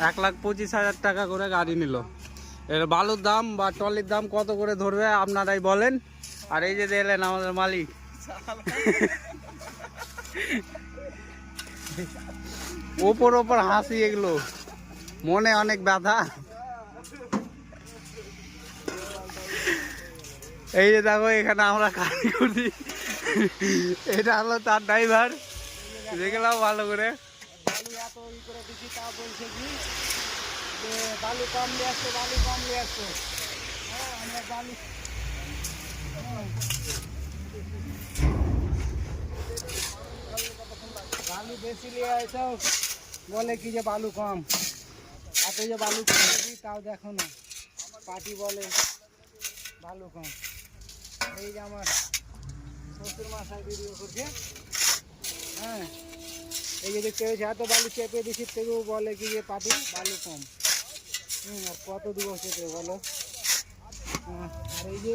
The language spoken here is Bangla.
1,25,000 টাকা করে গাড়ি নিল। এর বালুর দাম বা টলির দাম কত করে ধরবে আপনারাই বলেন। আর এই যে এলেন আমাদের মালিক, ওপর ওপর হাসি, এগুলো মনে অনেক ব্যথা। এই যে দেখো এখানে আমরা কাজ করি, এটা হলো তার ড্রাইভার, দেখলাম ভালো করে। বালু কম নিয়ে আসছে, বালু কম নিয়ে আসছে। আমরা বালু বেশি নিয়ে আসো, বলে কি যে বালু কম। এত যে বালু কম দিই তাও দেখো না, পার্টি বলে বালু কম। এই যে আমার শ্বশুর মশাই ভিডিও করছে, হ্যাঁ এই যে দেখতে পেয়েছে এত বালু চেপে দিচ্ছি, তবুও বলে কি যে পার্টি বালু কম। আর কত দিব চেপে বলো। আর এই যে